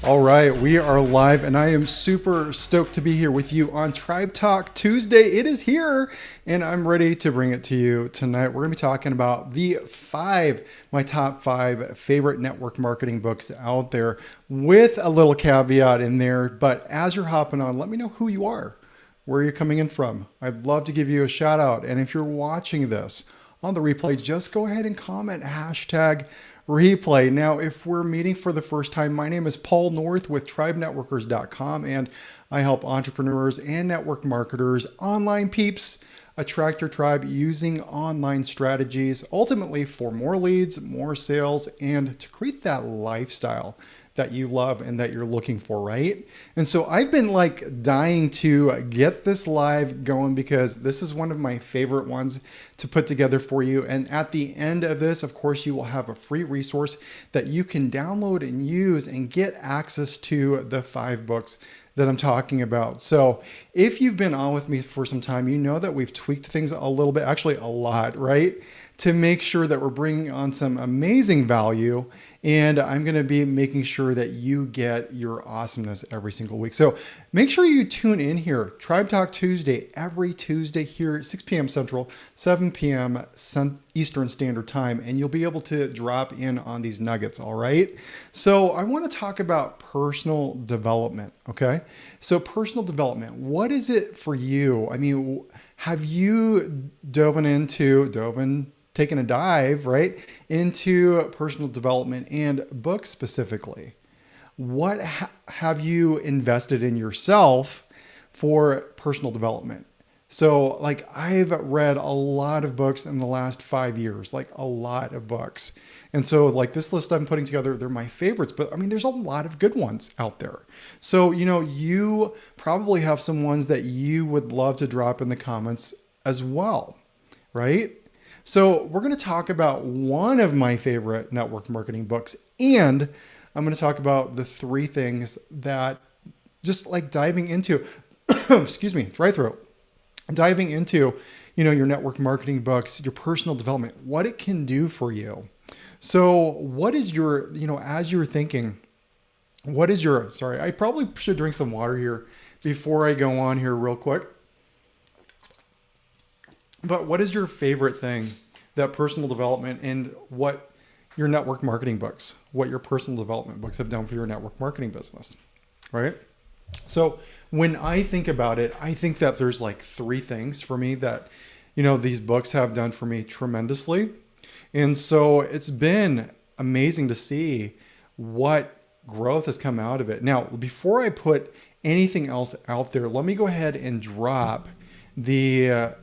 All right, we are live, and I am super stoked to be here with you on Tribe Talk Tuesday. It is here, and I'm ready to bring it to you tonight. We're going to be talking about my top five favorite network marketing books out there, with a little caveat in there. But as you're hopping on, let me know who you are, where you're coming in from. I'd love to give you a shout out. And if you're watching this on the replay, just go ahead and comment hashtag replay. Now, if we're meeting for the first time, my name is Paul North with tribenetworkers.com, and I help entrepreneurs and network marketers, online peeps, attract your tribe using online strategies, ultimately for more leads, more sales, and to create that lifestyle that you love and that you're looking for, right? And so I've been dying to get this live going because this is one of my favorite ones to put together for you. And at the end of this, of course, you will have a free resource that you can download and use and get access to the 5 books that I'm talking about. So if you've been on with me for some time, you know that we've tweaked things a little bit, actually a lot, right? To make sure that we're bringing on some amazing value. And I'm going to be making sure that you get your awesomeness every single week. So make sure you tune in here. Tribe Talk Tuesday, every Tuesday here at 6 p.m. Central, 7 p.m. Eastern Standard Time. And you'll be able to drop in on these nuggets, all right? So I want to talk about personal development, okay? So personal development, what is it for you? I mean, have you taken a dive, right, into personal development and books specifically? What have you invested in yourself for personal development? So I've read a lot of books in the last 5 years, a lot of books. And so this list I'm putting together, they're my favorites, but I mean, there's a lot of good ones out there. So, you probably have some ones that you would love to drop in the comments as well, right? So we're going to talk about one of my favorite network marketing books, and I'm going to talk about the 3 things that just diving into, excuse me, dry throat, diving into, your network marketing books, your personal development, what it can do for you. So what is your, as you're thinking, sorry, I probably should drink some water here before I go on here real quick. But what is your favorite thing that personal development and what your network marketing books, what your personal development books have done for your network marketing business, right? So when I think about it, I think that there's 3 things for me that, these books have done for me tremendously. And so it's been amazing to see what growth has come out of it. Now, before I put anything else out there, let me go ahead and drop the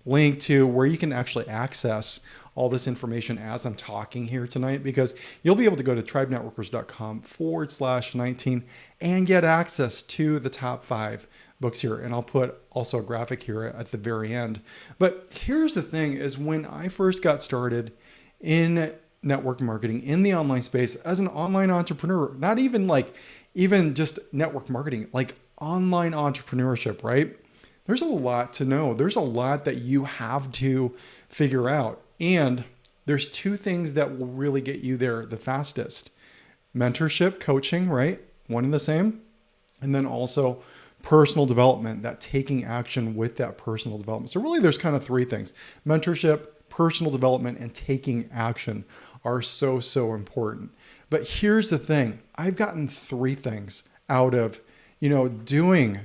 link to where you can actually access all this information as I'm talking here tonight, because you'll be able to go to tribenetworkers.com/19 and get access to the top 5 books here. And I'll put also a graphic here at the very end. But here's the thing is, when I first got started in network marketing in the online space as an online entrepreneur, not even even just network marketing, online entrepreneurship, right? There's a lot to know. There's a lot that you have to figure out. And there's 2 things that will really get you there the fastest. Mentorship, coaching, right? One and the same. And then also personal development, that taking action with that personal development. So really there's kind of 3 things. Mentorship, personal development, and taking action are so, so important. But here's the thing. I've gotten 3 things out of, doing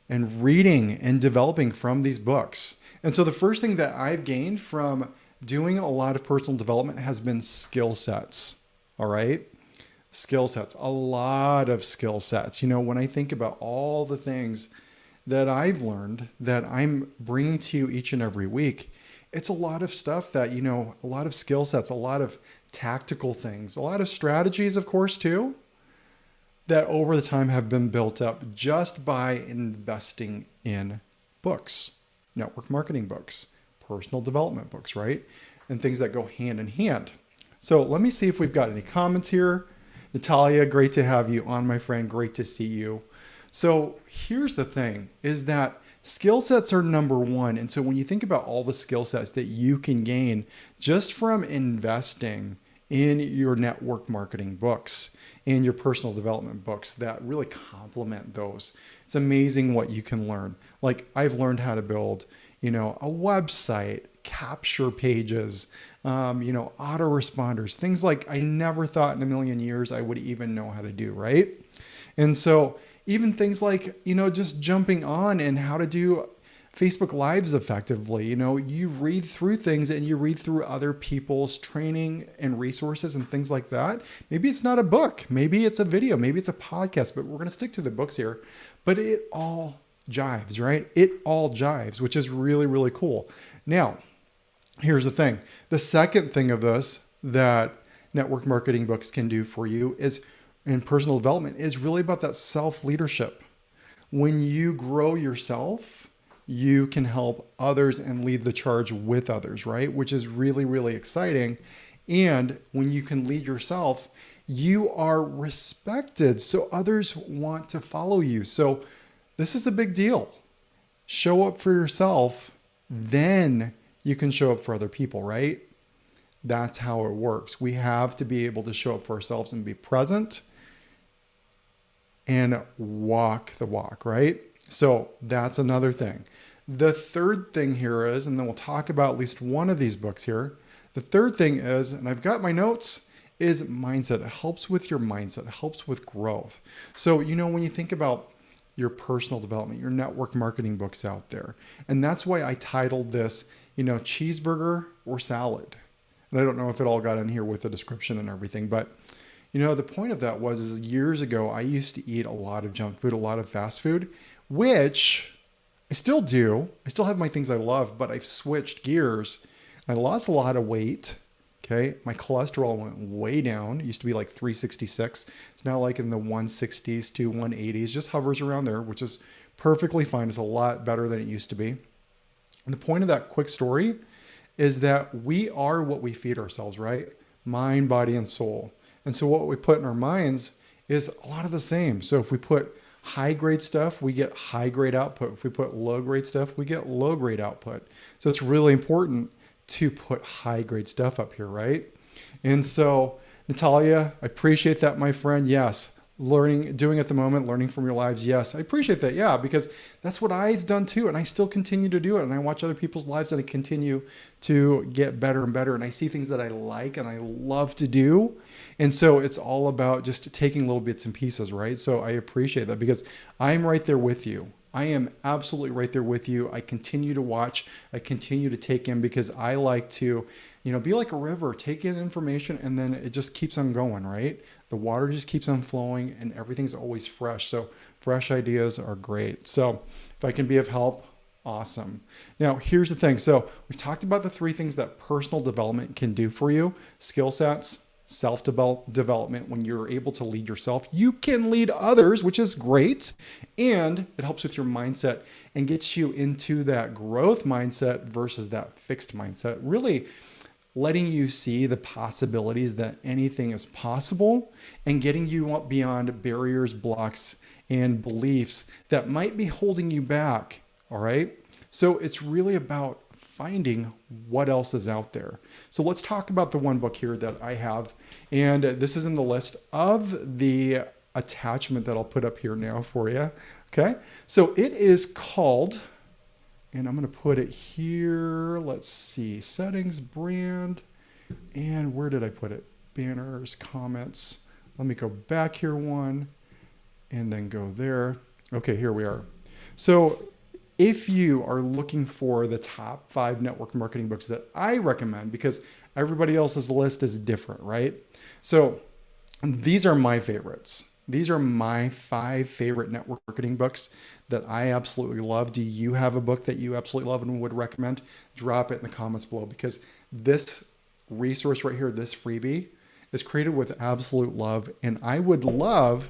and reading and developing from these books. And so the first thing that I've gained from doing a lot of personal development has been skill sets. All right. Skill sets, a lot of skill sets. When I think about all the things that I've learned that I'm bringing to you each and every week, it's a lot of stuff that, a lot of skill sets, a lot of tactical things, a lot of strategies, of course, too, that over the time have been built up just by investing in books, network marketing books, personal development books, right? And things that go hand in hand. So let me see if we've got any comments here. Natalia, great to have you on, my friend. Great to see you. So here's the thing is that skill sets are number 1. And so when you think about all the skill sets that you can gain just from investing in your network marketing books and your personal development books that really complement those. It's amazing what you can learn. Like I've learned how to build, a website, capture pages, autoresponders, things like I never thought in a million years I would even know how to do, right? And so even things like, just jumping on and how to do Facebook Lives effectively. You read through things and you read through other people's training and resources and things like that. Maybe it's not a book, maybe it's a video, maybe it's a podcast, but we're going to stick to the books here. But it all jives, right? It all jives, which is really, really cool. Now, here's the thing. The second thing of this that network marketing books can do for you is in personal development is really about that self-leadership. When you grow yourself, you can help others and lead the charge with others, right? Which is really, really exciting. And when you can lead yourself, you are respected. So others want to follow you. So this is a big deal. Show up for yourself, then you can show up for other people, right? That's how it works. We have to be able to show up for ourselves and be present and walk the walk, right? So that's another thing. The third thing here is, and then we'll talk about at least one of these books here. The third thing is, and I've got my notes, is mindset. It helps with your mindset. It helps with growth. So, when you think about your personal development, your network marketing books out there, and that's why I titled this, cheeseburger or salad. And I don't know if it all got in here with the description and everything, but the point of that is years ago, I used to eat a lot of junk food, a lot of fast food, which I still do. I still have my things I love, but I've switched gears. I lost a lot of weight. Okay. My cholesterol went way down. It used to be like 366. It's now like in the 160s to 180s, just hovers around there, which is perfectly fine. It's a lot better than it used to be. And the point of that quick story is that we are what we feed ourselves, right? Mind, body, and soul. And so what we put in our minds is a lot of the same. So if we put high grade stuff, we get high grade output. If we put low grade stuff, we get low grade output. So it's really important to put high grade stuff up here, right? And so Natalia, I appreciate that, my friend. Yes. Doing at the moment, learning from your lives. Yes, I appreciate that. Yeah, because that's what I've done too. And I still continue to do it. And I watch other people's lives and I continue to get better and better. And I see things that I like and I love to do. And so it's all about just taking little bits and pieces, right? So I appreciate that because I'm right there with you. I am absolutely right there with you. I continue to watch. I continue to take in because I like to, be like a river, take in information and then it just keeps on going, right? The water just keeps on flowing and everything's always fresh. So fresh ideas are great. So if I can be of help, awesome. Now, here's the thing. So we've talked about the three things that personal development can do for you: skill sets, self-development. When you're able to lead yourself, you can lead others, which is great. And it helps with your mindset and gets you into that growth mindset versus that fixed mindset, really letting you see the possibilities that anything is possible and getting you beyond barriers, blocks, and beliefs that might be holding you back. All right. So it's really about finding what else is out there. So let's talk about the one book here that I have. And this is in the list of the attachment that I'll put up here now for you. Okay. So it is called, and I'm going to put it here. Let's see, settings, brand, and where did I put it? Banners, comments. Let me go back here one and then go there. Okay, here we are. So if you are looking for the top 5 network marketing books that I recommend, because everybody else's list is different, right? So these are my favorites. These are my 5 favorite network marketing books that I absolutely love. Do you have a book that you absolutely love and would recommend? Drop it in the comments below, because this resource right here, this freebie, is created with absolute love. And I would love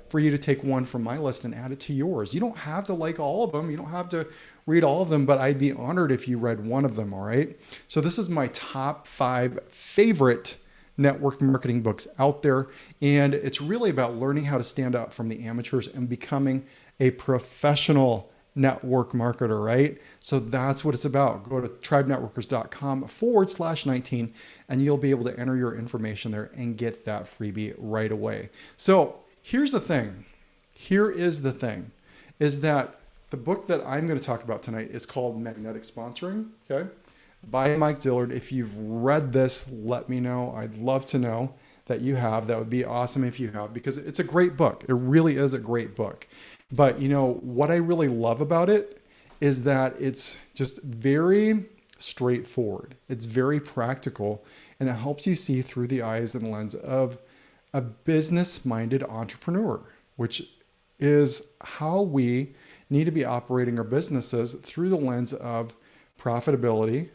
for you to take one from my list and add it to yours. You don't have to like all of them. You don't have to read all of them, but I'd be honored if you read one of them, all right? So this is my top 5 favorite network marketing books out there. And it's really about learning how to stand out from the amateurs and becoming a professional network marketer, right? So that's what it's about. Go to tribenetworkers.com/19 and you'll be able to enter your information there and get that freebie right away. So here's the thing. Here is the thing, is that the book that I'm going to talk about tonight is called Magnetic Sponsoring, okay? By Mike Dillard. If you've read this, let me know. I'd love to know that you have. That would be awesome if you have, because it's a great book. It really is a great book. But you know, what I really love about it is that it's just very straightforward. It's very practical, and it helps you see through the eyes and lens of a business-minded entrepreneur, which is how we need to be operating our businesses through the lens of profitability,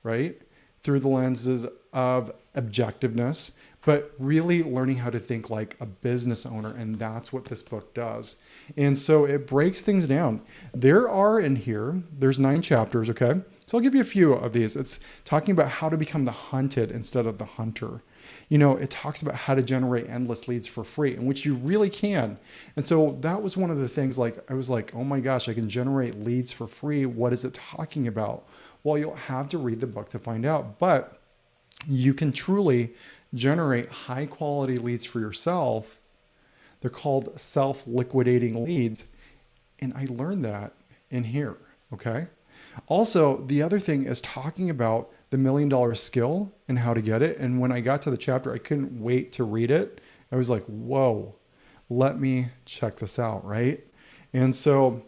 right? Through the lenses of objectiveness, but really learning how to think like a business owner. And that's what this book does. And so it breaks things down. There's 9 chapters, okay? So I'll give you a few of these. It's talking about how to become the hunted instead of the hunter. You know, it talks about how to generate endless leads for free, in which you really can. And so that was one of the things, like, I was like, oh my gosh, I can generate leads for free. What is it talking about? Well, you'll have to read the book to find out, but you can truly generate high quality leads for yourself. They're called self-liquidating leads. And I learned that in here, okay? Also, the other thing is talking about the $1 million skill and how to get it. And when I got to the chapter, I couldn't wait to read it. I was like, whoa, let me check this out, right? And so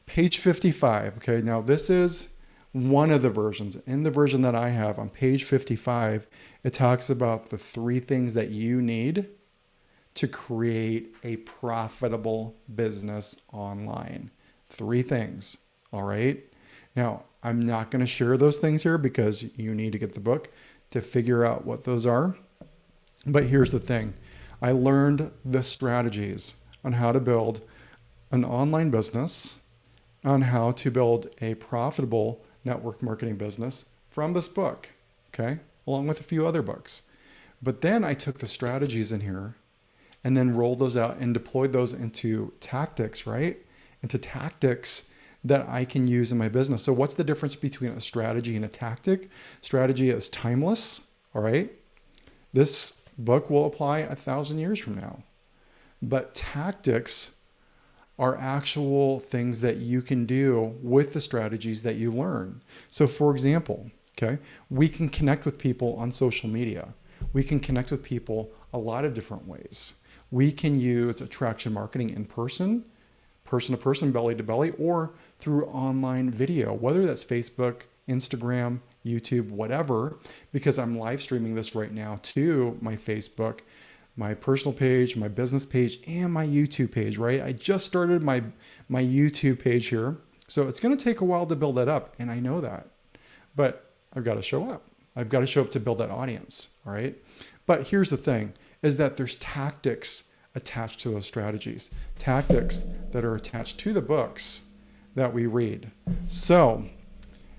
page 55, okay, now this is one of the versions. In the version that I have on page 55, it talks about the 3 things that you need to create a profitable business online. 3 things, all right? Now, I'm not going to share those things here because you need to get the book to figure out what those are. But here's the thing. I learned the strategies on how to build an online business, on how to build a profitable network marketing business from this book, okay? Along with a few other books. But then I took the strategies in here and then rolled those out and deployed those into tactics, right? Into tactics that I can use in my business. So what's the difference between a strategy and a tactic? Strategy is timeless, all right? This book will apply 1,000 years from now. But tactics are actual things that you can do with the strategies that you learn. So for example, okay, we can connect with people on social media. We can connect with people a lot of different ways. We can use attraction marketing in person to person, belly to belly, or through online video, whether that's Facebook, Instagram, YouTube, whatever, because I'm live streaming this right now to my Facebook, my personal page, my business page, and my YouTube page, right? I just started my YouTube page here. So it's going to take a while to build that up. And I know that, but I've got to show up. I've got to show up to build that audience. All right. But here's the thing, is that there's tactics attached to those strategies, tactics that are attached to the books that we read. So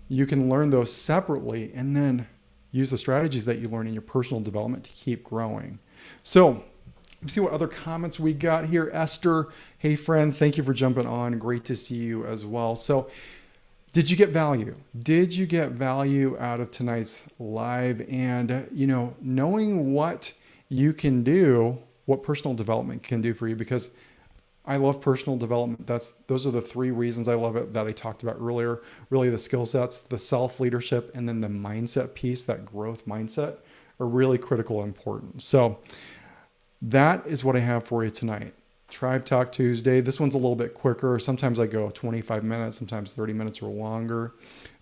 you can learn those separately and then use the strategies that you learn in your personal development to keep growing. So let's see what other comments we got here. Esther, hey friend, thank you for jumping on. Great to see you as well. So did you get value? Did you get value out of tonight's live? And, you know, knowing what you can do, what personal development can do for you, because I love personal development. Those are the 3 reasons I love it that I talked about earlier. Really the skill sets, the self-leadership, and then the mindset piece, that growth mindset, are really critical and important. So that is what I have for you tonight. Tribe Talk Tuesday. This one's a little bit quicker. Sometimes I go 25 minutes, sometimes 30 minutes or longer,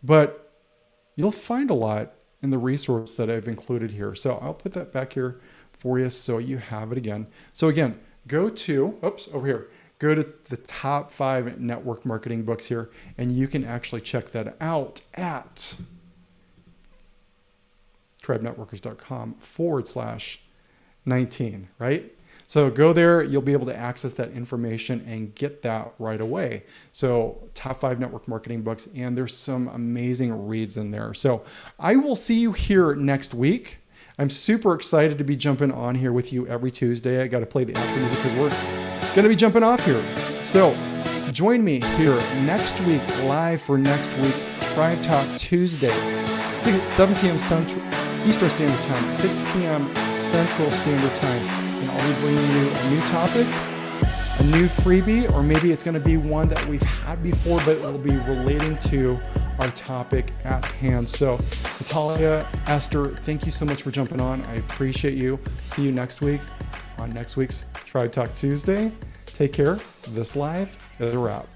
but you'll find a lot in the resource that I've included here. So I'll put that back here for you so you have it again. So again, go to the top 5 network marketing books here, and you can actually check that out at tribenetworkers.com/19, right? So go there, you'll be able to access that information and get that right away. So top 5 network marketing books, and there's some amazing reads in there. So I will see you here next week. I'm super excited to be jumping on here with you every Tuesday. I got to play the outro music because we're going to be jumping off here. So Join me here next week live for next week's Tribe Talk Tuesday, 7 p.m. Eastern Standard Time, 6 p.m. Central Standard Time. And I'll be bringing you a new topic, a new freebie, or maybe it's going to be one that we've had before, but it will be relating to our topic at hand. So Natalia, Esther, thank you so much for jumping on. I appreciate you. See you next week on next week's Tribe Talk Tuesday. Take care. This live is a wrap.